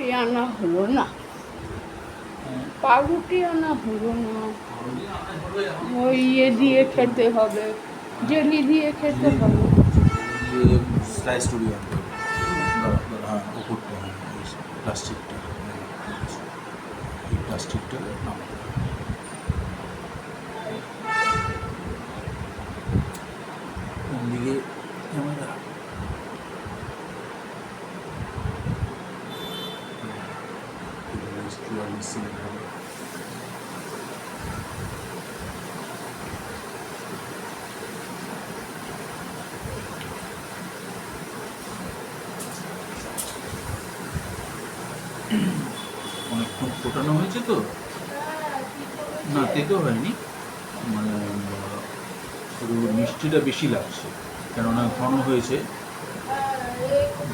পাউরুটি আনা হলো না, পাউরুটি আনা হলো না। ওই ইয়ে দিয়ে খেতে হবে, জেলি দিয়ে খেতে হবে। স্লাইস টুরি আনতে হবে। হ্যাঁ, ওপরটা, হ্যাঁ, প্লাস্টিকটা, এই প্লাস্টিকটা নামাতে হবে। দিকে ক্যামেরা অনেকক্ষণ ফোটানো হয়েছে তো, না তেতো হয়নি, মানে শুধু মিষ্টিটা বেশি লাগছে, কেননা ঘন হয়েছে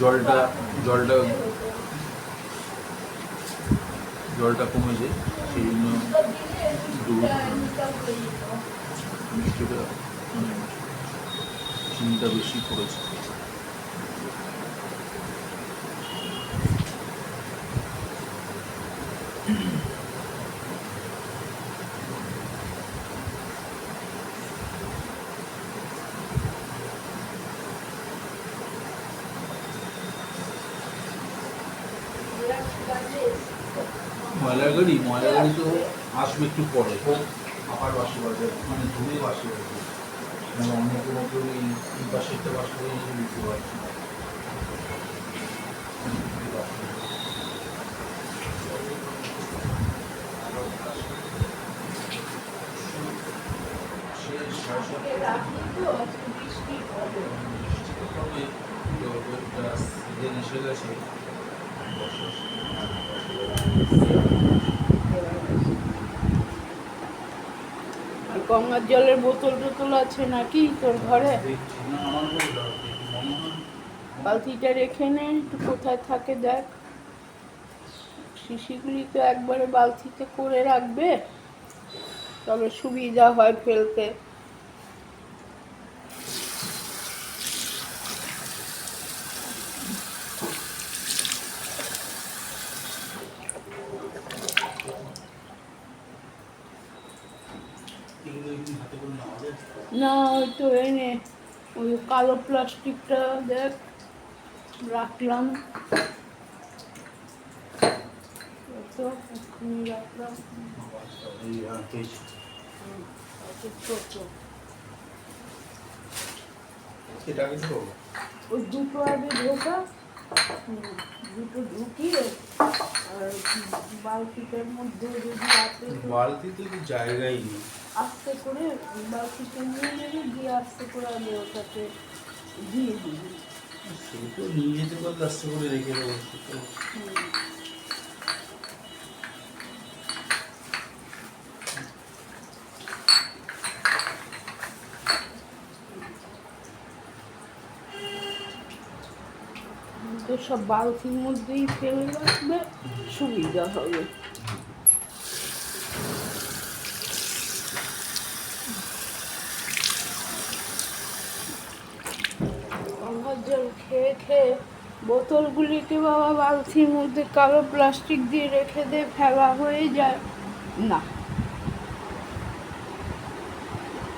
জলটা জলটা জলটা কমেছে, সেই জন্য মিষ্টিটা মানে চিনিটা বেশি পড়েছে। ময়লা গাড়ি তো আসবে একটু পরে, আবার বাসি বাজে, মানে ধুয়ে বাসি বাজে, মানে অন্য কোনো কেউ এই পাশেরটা বাস করে দিতে পারছি না। এসে গেছে গঙ্গার জলের বোতল টোতল আছে নাকি তোর ঘরে? বালতিটা রেখে নে, একটু কোথায় থাকে দেখ। শিশিগুলি তো একবারে বালতিতে করে রাখবে, তবে সুবিধা হয় ফেলতে। না ওই তো এনে ওই কালো প্লাস্টিকটা দেখ রাখলাম, তো এক্ষুনি রাখলাম। ওই দুটো আগে ঢোকা, দুটো ঢুকিয়ে আর বালতিটার মধ্যে যদি আসে, বালতিতে কি জায়গাই নেই, আস্তে করে বালতিটা নিয়ে যাবে, দিয়ে আস্তে করে আগে ওটাকে দিয়ে দিবি। সেটা তো নিয়ে যেতে পারলে আস্তে করে রেখে দেবো। তো সব বালতির মধ্যেই ফেলে রাখবে, সুবিধা হবে। গঙ্গার জল খেয়ে খেয়ে বোতলগুলিকে বাবা বালতির মধ্যে কালো প্লাস্টিক দিয়ে রেখে দে, ফেলা হয়ে যায় না।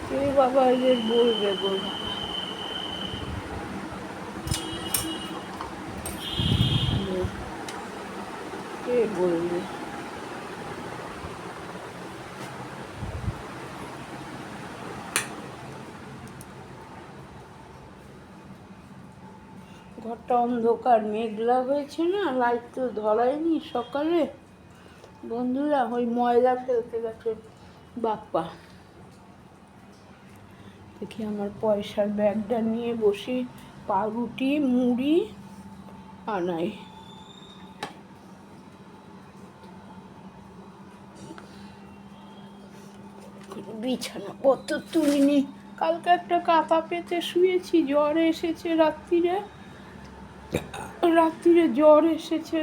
কে বাবা এদের বলবে বল, কে বলবে? ঘরটা অন্ধকার মেঘলা হয়েছে না, লাইট তো ধরায়নি সকালে। বন্ধুরা ওই ময়লা ফেলতে গেছে বাপ্পা। দেখি আমার পয়সার ব্যাগটা নিয়ে বসি, পাউরুটি মুড়ি আনাই। বিছানাপত্র তুলিনি, কালকে একটা কাঁথা পেতে শুয়েছি, জ্বর এসেছে রাত্রিরে জ্বর এসেছে,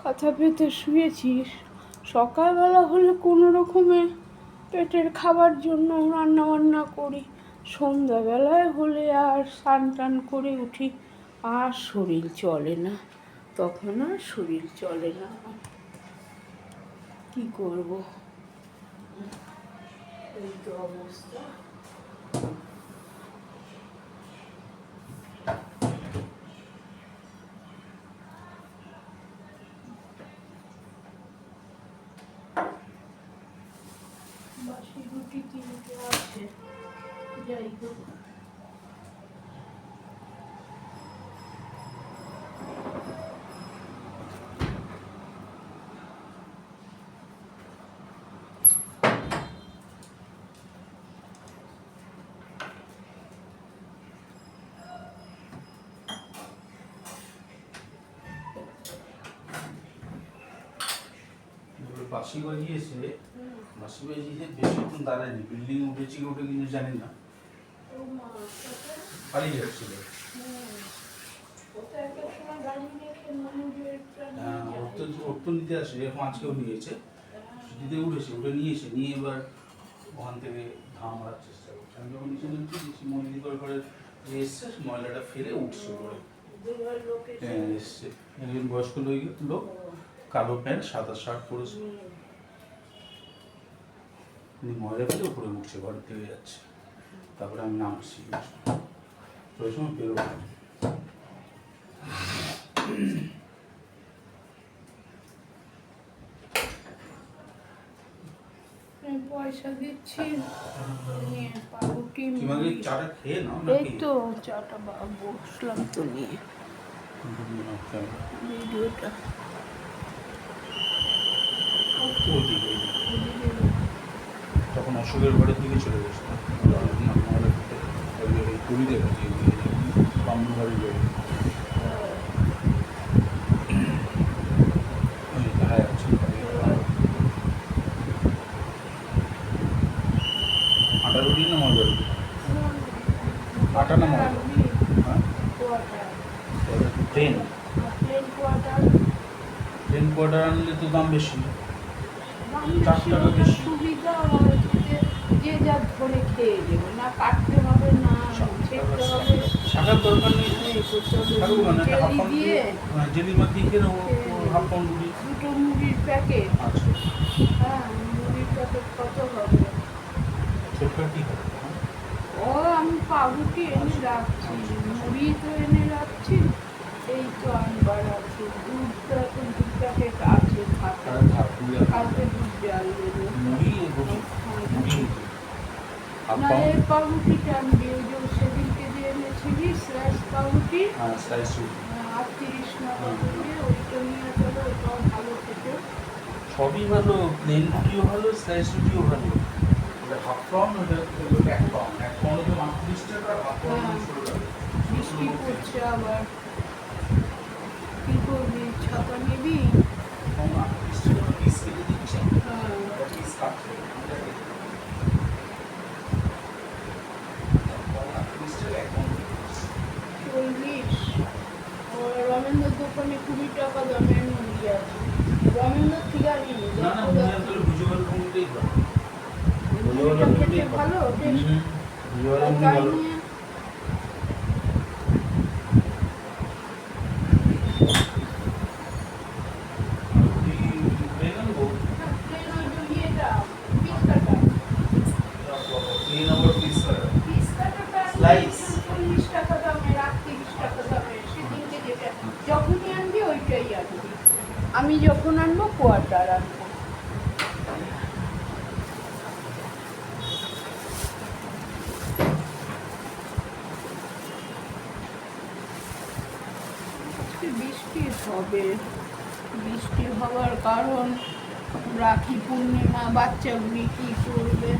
কাঁথা পেতে শুয়েছি। সকালবেলা হলে কোনো রকমে পেটের খাবার জন্য রান্না বান্না করি, সন্ধ্যাবেলায় হলে আর স্নান টান করে উঠি, আর শরীর চলে না। তখন আর শরীর চলে না, কি করব, এই তো অবস্থা। বাসি রুটি 3টে আছে, যাই হোক। বাসি বাজিয়েছে, বাসি বাজিয়েছে বেশিক্ষণ দাঁড়ায়নি, বিল্ডিং উঠেছি ওটা কিন্তু জানি না, পালিয়ে যাচ্ছিল। ওর তো নিতে আসে, এরকম আজকেও নিয়েছে, দিতে উঠেছে, ওটা নিয়েছে, নিয়ে এবার ওখান থেকে ধাম মারার চেষ্টা করছে। আমি যখন নিচে নিচ্ছি দেখছি মন্দির করে এসছে, ময়লাটা ফেলে উঠছে করে। হ্যাঁ এসছে, একজন বয়স্ক লোক, কালো প্যান্ট সাদা শার্ট পরেছে, ময়লা ফেলে উপরে উঠছে, ঘরের থেকে যাচ্ছে। তারপরে আমি নামছি, ওই সময় বেরোবো। পয়সা দিচ্ছি, পাউরুটি চাটা খেয়ে নাও, এই তো চাটা বসলাম তো নিয়ে ভিডিওটা। তখন অশোকের ঘরের দিকে চলে গেছে, পুরীতে গেছে বাম্বু বাড়ি যাবে, দেখা যাচ্ছে। আটা রুটি না ময়দা রুটি? আটা না ময়দা? হ্যাঁ প্লেন কোয়ার্টার আনলে তো দাম বেশি, 4 টাকা বেশি। সুবিধা হয় যে যা ধরে খেয়ে দেবে, না কাটতে হবে না ছেড়তে হবে, শাখার দরকার নেই, দিয়ে জেলিমা দিয়ে হাফ পাউন্ড রুটি, 2টো মুড়ির প্যাকেট। আচ্ছা হ্যাঁ মুড়ির প্যাকেট কত হবে? ছোট কি হবে? ও আমি পাউরুটি এনে রাখছি, মুড়ি তো এনে রাখছি, এই তো আনবার আছে, দুধটা তো 2 প্যাকেট আছে, কালকে দুধ জাল দেবো। না এই পাউরুটিটা আনবি, ওই যে সেদিনকে যে এনেছিলি স্লাইস পাউরুটি, 38 না কত দিয়ে, ওইটা নিয়ে চলো, ওটাও ভালো খেতে। সবই ভালো, প্লেন রুটিও ভালো, স্লাইস রুটিও ভালো। হাফ পাউন্ড, ওটা 1 পাউন্ড, 1 পাউন্ড তো 38 টাকা, হাফ পাউন্ড 16 টাকা। বৃষ্টি পড়ছে আবার, কি করবি, ছাতা নিবি? পিস কেটে দিচ্ছে, হ্যাঁ পিস কাটছে, রমেন্দ্রের দোকানে 20 টাকা দামের মুড়ি আছে, রমেন্দ্র ঠিক আছে, মুড়িটা খেতে ভালো টেস্ট। যখনই আনবি ওইটাই আনবি, আমি যখন আনবো কোয়ার্টার আনবো। বৃষ্টি হবে, বৃষ্টি হওয়ার কারণ রাখি পূর্ণিমা, বাচ্চাগুলি কি করবে?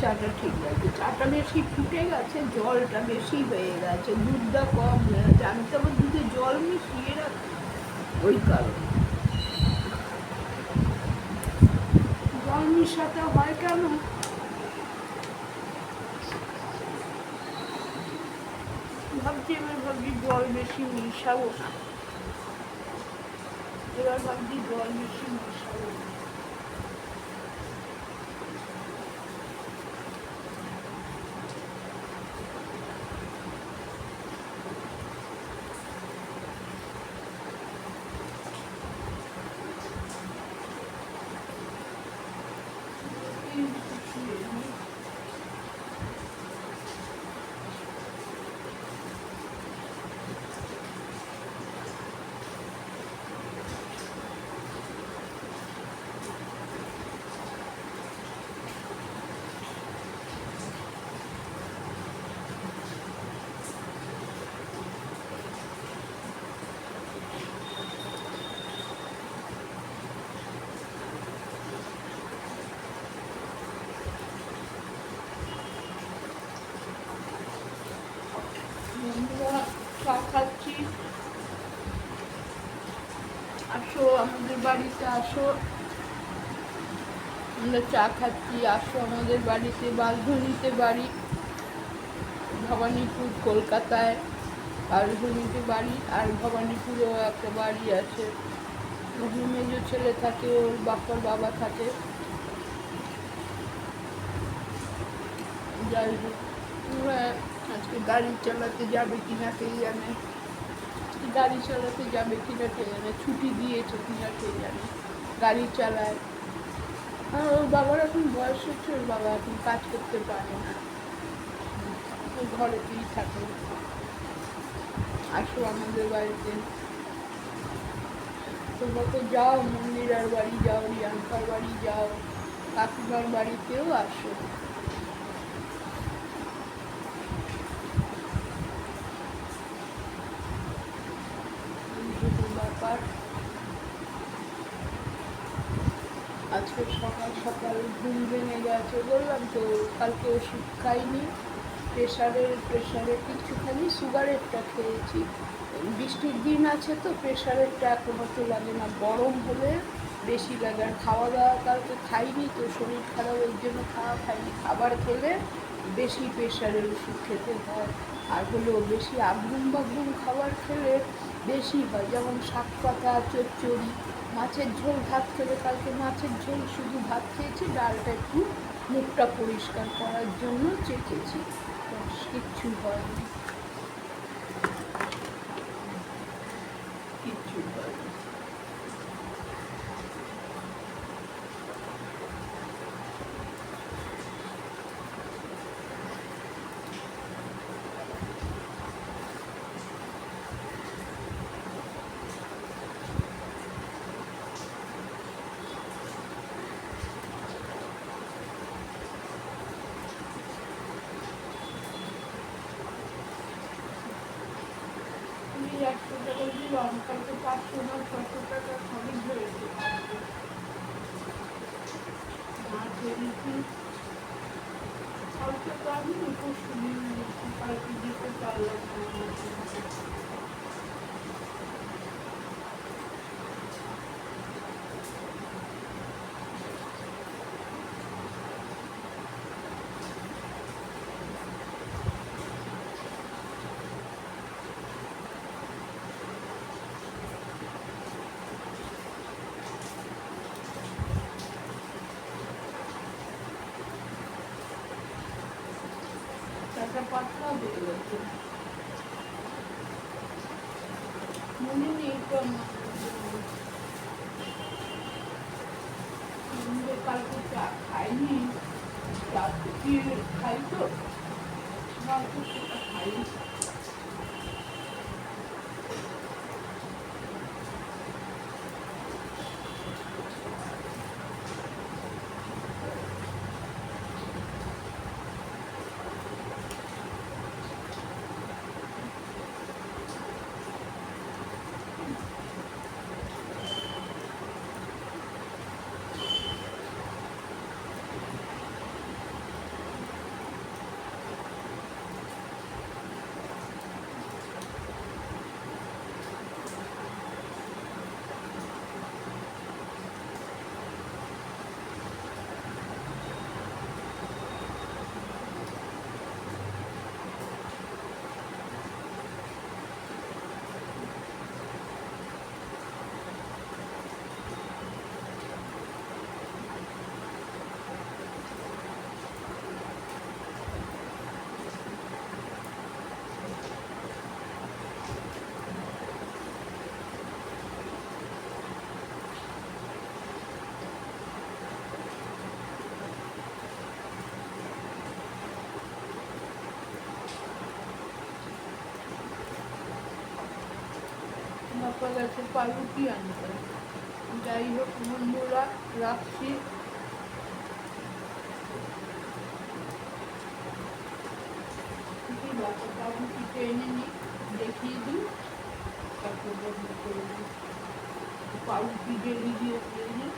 চাটা ঠিক আছে, চাটা বেশি ফুটে গেছে, জলটা বেশি হয়ে গেছে, দুধটা কম হয়ে গেছে, আমি তো আবার দুধে জল মিশিয়ে রাখি, ওই কারণে। জল মিশাতে হয় কেন? ভাবছি খাচ্ছি, এবার ভাবছি জল বেশি মিশাবো না, এবার ভাবছি জল বেশি মিশাবো না। বন্ধুরা চা খাচ্ছি, আসো আমাদের বাড়িতে আসো, আমরা চা খাচ্ছি, আসো আমাদের বাড়িতে। বালধনীতে বাড়ি, ভবানীপুর কলকাতায় বালধনীতে বাড়ি, আর ভবানীপুরেও একটা বাড়ি আছে, ওখানে মেজো ছেলে থাকে, ওর বাবার বাবা থাকে। যাই হোক, ওরা আজকে গাড়ি চালাতে যাবে কিনা কে জানে, গাড়ি চালাতে যাবে কিনা কে জানে, ছুটি দিয়েছে কিনা কে জানে, গাড়ি চালায়। আর ওর বাবার এখন বয়স হচ্ছে, ওর বাবা এখন কাজ করতে পারে না, ওই ঘরেতেই থাকে। আসো আমাদের বাড়িতে, তোমরা তো যাও, মন্দিরার বাড়ি যাও, রিয়াঙ্কার বাড়ি যাও, কাকিমার বাড়িতেও আসো। ব্যাপার, আজকে সকাল সকাল ঘুম ভেঙে গেছে, বললাম তো কালকে ওষুধ খাইনি, প্রেশারের কিছুখানি, সুগারেরটা খেয়েছি। বৃষ্টির দিন আছে তো প্রেশারেরটা এখন অত লাগে না, গরম হলে বেশি লাগে। আর খাওয়া দাওয়া কালকে খাইনি তো, শরীর খারাপ, ওই জন্য খাওয়া খাইনি। খাবার খেলে বেশি প্রেশারের ওষুধ খেতে হয়। আর হলেও বেশি আগ্রুম বাগ্রুম খাবার খেলে বেশি হয়, যেমন শাক পাতা, চচ্চড়ি, মাছের ঝোল ভাত খেলে, কালকে মাছের ঝোল শুধু ভাত খেয়েছি, ডালটা একটু মুখটা পরিষ্কার করার জন্য চেখেছি, কিচ্ছু হয়নি, কিচ্ছু হয়নি। তুমি 100 টাকা দিলাম, কালকে 500 না 600 টাকা খরচ হয়েছে। কালকে তো আমি পরশু দিন কালকে দিতে পারলাম না। টাকা পাতলা হয়ে গেছে, মনে নেই তো আমার। কালকে চা খাইনি, চা ফুটিয়ে খাই তো, কালকে সেটা খাইনি। গেছে পাউরুটি আনতে। যাই হোক বন্ধুরা, রাখছি। পাউরুটিটা এনে নিই, দেখিয়ে দিই, তারপর বন্ধ করে দিই। পাউরুটি জেলি দিয়ে নিই।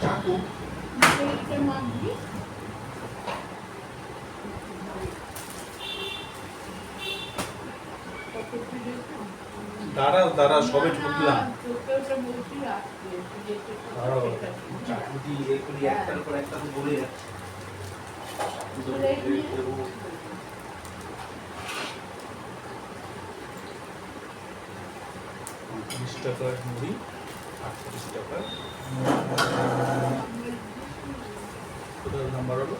চাকু দাঁড়াও দাঁড়াও, সবে ঢুকলাম। দাঁড়াও, চাকু দিয়ে এগুলি একটার পর একটা তো বলে যাচ্ছে। 30 টাকার মুড়ি, 38 টাকার কোথায় নাম্বার হলো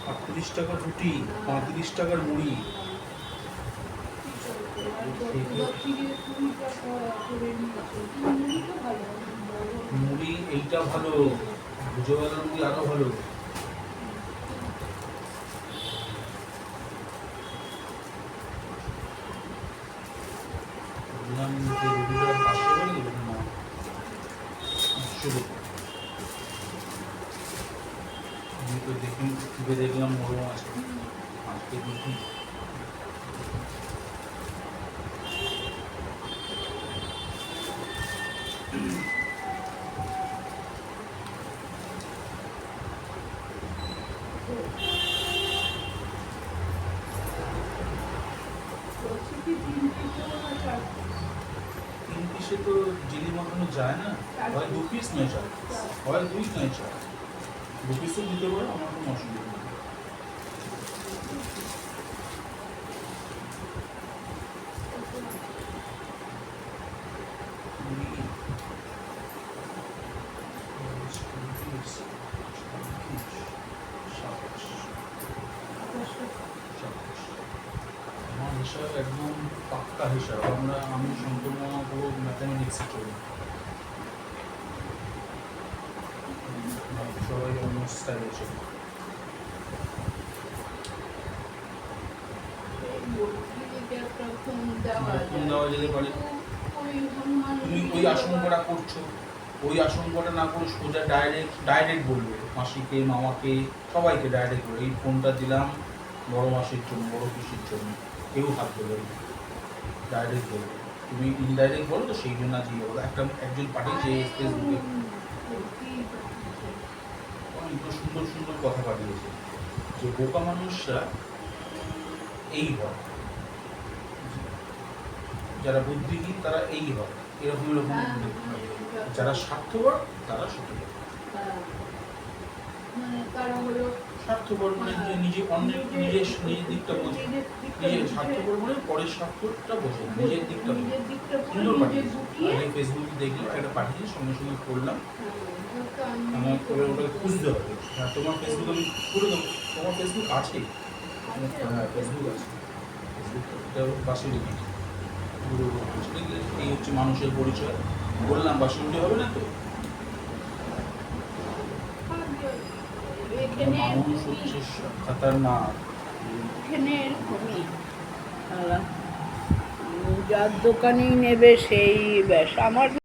38 টাকার রুটি, 35 টাকার মুড়ি। মুড়ি এইটা ভালো, ভুজোওয়ালা মুড়ি আরো ভালো। রবিবার পাঁচশো করে দেবেন না, 500 টাকা। আমি তো দেখলাম নরম আছে, আজকে দেখি। তিন পিসে তো জিলি মাখানো যায় না, হয় 2 পিস নয় 4 পিস, হয় 2 নয় 4, 2 পিসও দিতে পারো, আমার কোনো অসুবিধা নেই। আমার হিসাব একদম পাক্কা হিসাব, আমি সম্পূর্ণ পুরো ম্যাথামেটিক্সে চলি, সবাই অন্য স্টাইলে চলি। ফোন দেওয়া যেতে পারে। তুমি ওই আশঙ্কাটা করছো, ওই আশঙ্কাটা না করে সোজা ডাইরেক্ট বলবে, মাসিকে মামাকে সবাইকে ডাইরেক্ট বলবে এই ফোনটা দিলাম বড় মাসির জন্য, বড় পিসির জন্য, কেউ হাত দেবে ডাইরেক্ট বলবে। তুমি ইনডাইরেক্ট বলো তো সেই জন্য আজকে বলো, একজন পাঠিয়েছে ফেসবুকে অনেকগুলো সুন্দর সুন্দর কথা পাঠিয়েছে, যে বোকা মানুষরা এই হয়, যারা বুদ্ধিহীন তারা এই হয়, এরকম এরকম। যারা স্বার্থপর তারা সঠিক, স্বার্থপর মানে নিজে অন্যের নিজের দিকটা বোঝে, নিজের স্বার্থপর মানে পরের স্বার্থটা বোঝে, নিজের দিকটা বোঝে। সুন্দর পাঠিয়েছে, আগে ফেসবুকে দেখলাম একটা পাঠিয়েছে, সঙ্গে সঙ্গে করলাম, আমার করে ওটাকে খুঁজতে হবে। হ্যাঁ, তোমার ফেসবুক আমি করে দেবো, তোমার ফেসবুক আছে? হ্যাঁ ফেসবুক আছে, ফেসবুকটা পাশে রেখেছি। এই হচ্ছে মানুষের পরিচয়, বললাম বাসন্তী হবে না তো। মানুষ হচ্ছে খাতারনাক। যার দোকানেই নেবে সেই ব্যাস। আমার